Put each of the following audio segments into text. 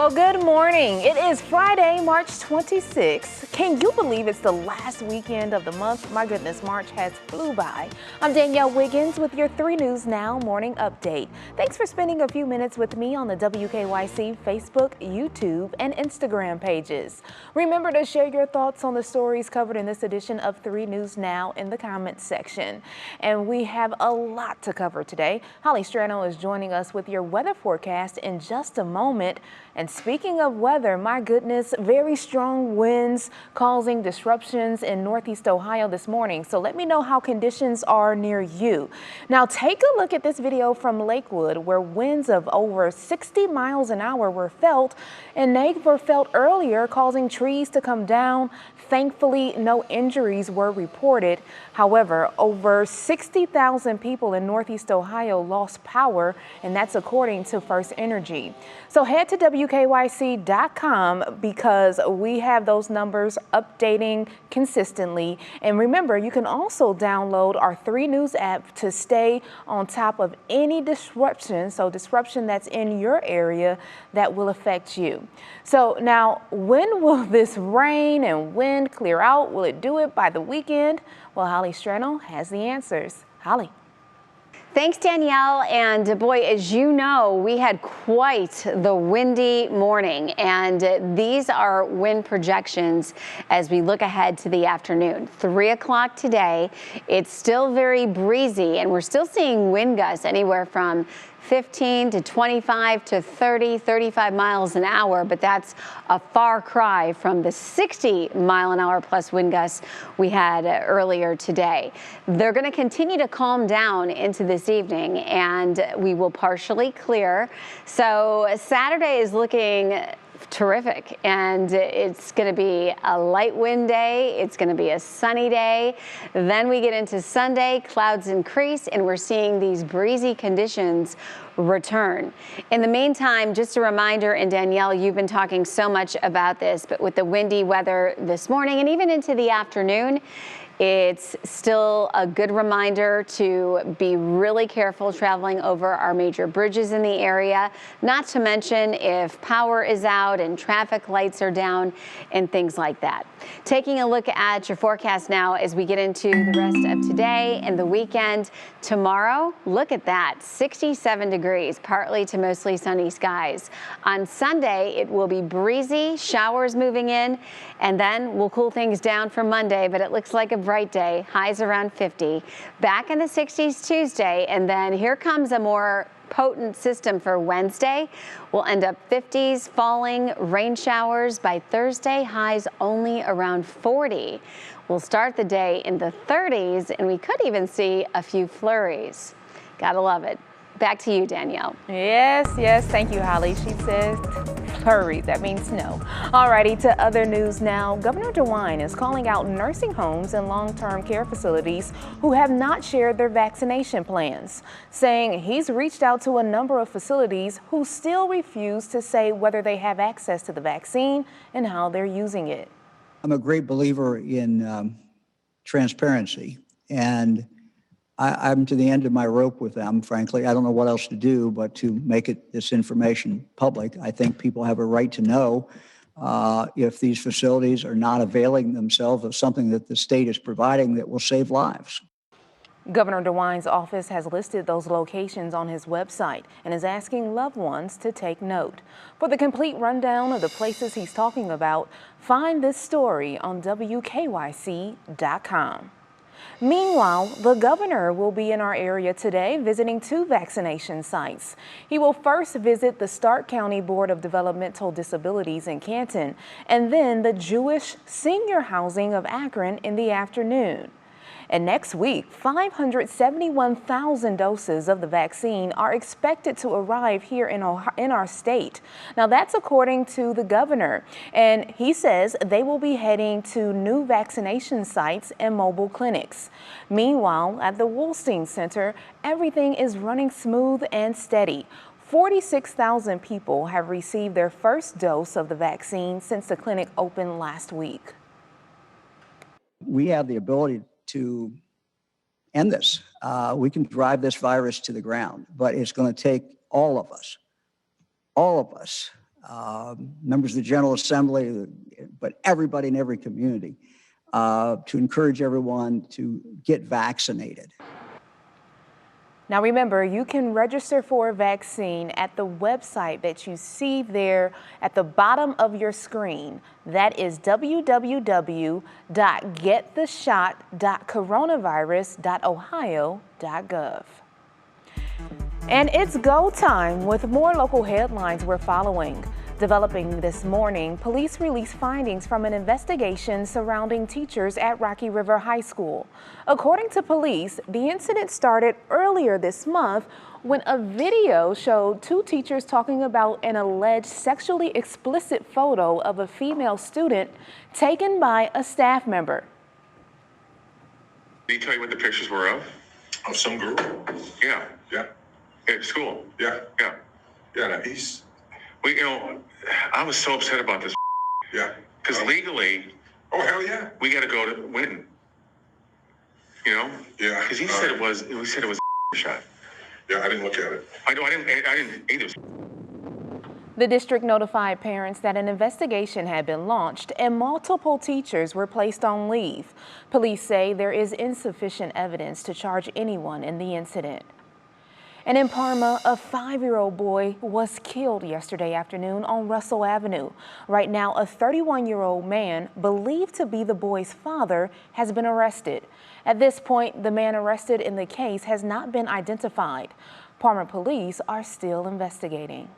Well, good morning. It is Friday, March 26th. Can you believe it's the last weekend of the month? My goodness, March has flew by. I'm Danielle Wiggins with your 3 News Now morning update. Thanks for spending a few minutes with me on the WKYC Facebook, YouTube, and Instagram pages. Remember to share your thoughts on the stories covered in this edition of 3 News Now in the comments section. And we have a lot to cover today. Hollie Strano is joining us with your weather forecast in just a moment. And speaking of weather, my goodness, very strong winds causing disruptions in Northeast Ohio this morning. So let me know how conditions are near you. Now take a look at this video from Lakewood where winds of over 60 miles an hour were felt, and they were felt earlier, causing trees to come down. Thankfully, no injuries were reported. However, over 60,000 people in Northeast Ohio lost power, and that's according to First Energy. So head to WKYC.com because we have those numbers updating consistently. And remember, you can also download our 3 News app to stay on top of any disruption, so disruption that's in your area that will affect you. So now, when will this rain and wind clear out? Will it do it by the weekend? Well, Hollie Strano has the answers. Hollie. Thanks, Danielle. And boy, as you know, we had quite the windy morning, and these are wind projections as we look ahead to the afternoon. 3 o'clock today, it's still very breezy, and we're still seeing wind gusts anywhere from 15 to 25 to 30, 35 miles an hour, but that's a far cry from the 60-mile-an-hour plus wind gusts we had earlier today. They're going to continue to calm down into this evening, and we will partially clear. So Saturday is looking terrific, and it's going to be a light wind day. It's going to be a sunny day. Then we get into Sunday, clouds increase, and we're seeing these breezy conditions return. In the meantime, just a reminder, and Danielle, you've been talking so much about this, but with the windy weather this morning and even into the afternoon, it's still a good reminder to be really careful traveling over our major bridges in the area, not to mention if power is out and traffic lights are down and things like that. Taking a look at your forecast now as we get into the rest of today and the weekend. Tomorrow, look at that, 67 degrees, partly to mostly sunny skies. On Sunday, it will be breezy, showers moving in, and then we'll cool things down for Monday, but it looks like a bright day, highs around 50. Back in the 60s Tuesday, and then here comes a more potent system for Wednesday. We'll end up 50s, falling rain showers by Thursday, highs only around 40. We'll start the day in the 30s, and we could even see a few flurries. Gotta love it. Back to you, Danielle. Yes, thank you, Hollie. She says hurry, that means no. Alrighty, to other news now. Governor DeWine is calling out nursing homes and long-term care facilities who have not shared their vaccination plans, saying he's reached out to a number of facilities who still refuse to say whether they have access to the vaccine and how they're using it. I'm a great believer in transparency, and I'm to the end of my rope with them, frankly. I don't know what else to do but to make this information public. I think people have a right to know if these facilities are not availing themselves of something that the state is providing that will save lives. Governor DeWine's office has listed those locations on his website and is asking loved ones to take note. For the complete rundown of the places he's talking about, find this story on WKYC.com. Meanwhile, the governor will be in our area today visiting 2 vaccination sites. He will first visit the Stark County Board of Developmental Disabilities in Canton and then the Jewish Senior Housing of Akron in the afternoon. And next week, 571,000 doses of the vaccine are expected to arrive here in our state. Now, that's according to the governor, and he says they will be heading to new vaccination sites and mobile clinics. Meanwhile, at the Woolstein Center, everything is running smooth and steady. 46,000 people have received their first dose of the vaccine since the clinic opened last week. We have the ability to end this. We can drive this virus to the ground, but it's going to take all of us members of the General Assembly, but everybody in every community, to encourage everyone to get vaccinated. Now remember, you can register for a vaccine at the website that you see there at the bottom of your screen. That is www.gettheshot.coronavirus.ohio.gov. And it's go time with more local headlines we're following. Developing this morning, police released findings from an investigation surrounding teachers at Rocky River High School. According to police, the incident started earlier this month when a video showed two teachers talking about an alleged sexually explicit photo of a female student taken by a staff member. Did he tell you what the pictures were of? Of some girl? Yeah. Yeah. At school? Yeah. Yeah. Yeah, no, he's... Well, you know, I was so upset about this. Yeah. Because legally, Oh, hell yeah. we got to go to Winton. You know? Yeah. Because he said it was a shot. Yeah, I didn't look at it. I didn't either. The district notified parents that an investigation had been launched and multiple teachers were placed on leave. Police say there is insufficient evidence to charge anyone in the incident. And in Parma, a 5-year-old boy was killed yesterday afternoon on Russell Avenue. Right now, a 31-year-old man believed to be the boy's father has been arrested. At this point, the man arrested in the case has not been identified. Parma police are still investigating.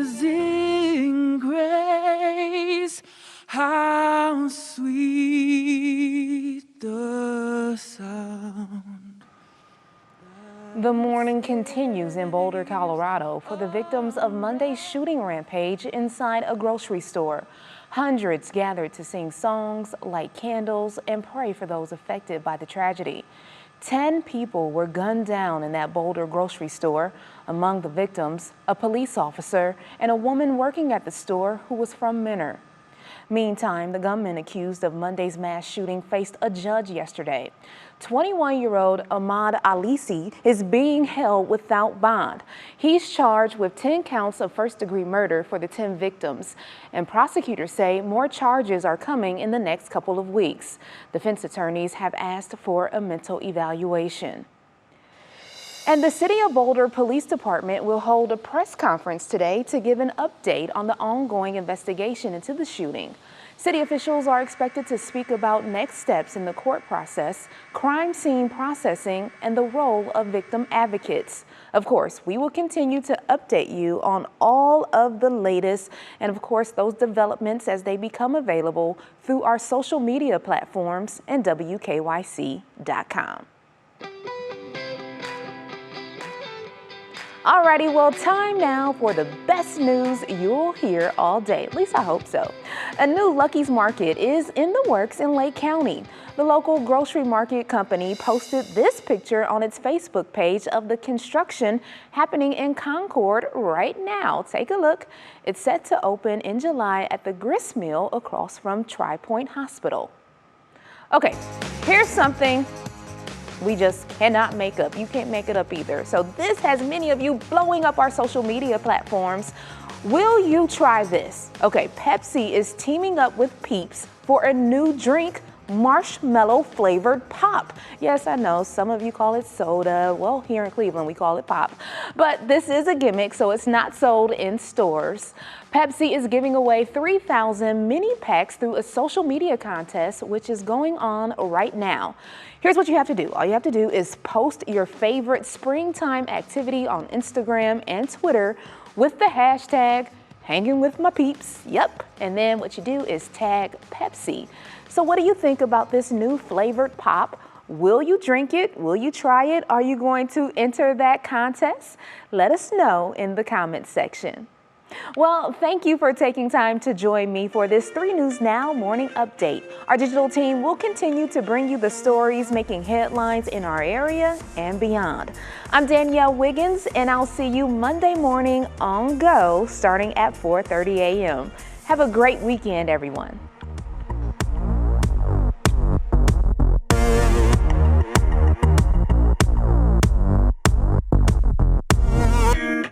Amazing grace, how sweet the sound. The mourning continues in Boulder, Colorado for the victims of Monday's shooting rampage inside a grocery store. Hundreds gathered to sing songs, light candles, and pray for those affected by the tragedy. 10 people were gunned down in that Boulder grocery store. Among the victims, a police officer and a woman working at the store who was from Menor. Meantime, the gunman accused of Monday's mass shooting faced a judge yesterday. 21-year-old Ahmad Alisi is being held without bond. He's charged with 10 counts of first-degree murder for the 10 victims, and prosecutors say more charges are coming in the next couple of weeks. Defense attorneys have asked for a mental evaluation. And the City of Boulder Police Department will hold a press conference today to give an update on the ongoing investigation into the shooting. City officials are expected to speak about next steps in the court process, crime scene processing, and the role of victim advocates. Of course, we will continue to update you on all of the latest and, of course, those developments as they become available through our social media platforms and WKYC.com. Alrighty, well, time now for the best news you'll hear all day. At least I hope so. A new Lucky's Market is in the works in Lake County. The local grocery market company posted this picture on its Facebook page of the construction happening in Concord right now. Take a look. It's set to open in July at the grist mill across from Tri-Point Hospital. Okay, here's something we just cannot make up. You can't make it up either. So this has many of you blowing up our social media platforms. Will you try this? Okay, Pepsi is teaming up with Peeps for a new drink, marshmallow flavored pop. Yes, I know some of you call it soda. Well, here in Cleveland, we call it pop. But this is a gimmick, so it's not sold in stores. Pepsi is giving away 3,000 mini packs through a social media contest, which is going on right now. Here's what you have to do. All you have to do is post your favorite springtime activity on Instagram and Twitter with the hashtag hanging with my peeps. Yep. And then what you do is tag Pepsi. So what do you think about this new flavored pop? Will you drink it? Will you try it? Are you going to enter that contest? Let us know in the comments section. Well, thank you for taking time to join me for this 3 News Now morning update. Our digital team will continue to bring you the stories making headlines in our area and beyond. I'm Danielle Wiggins, and I'll see you Monday morning on Go starting at 4:30 a.m. Have a great weekend, everyone.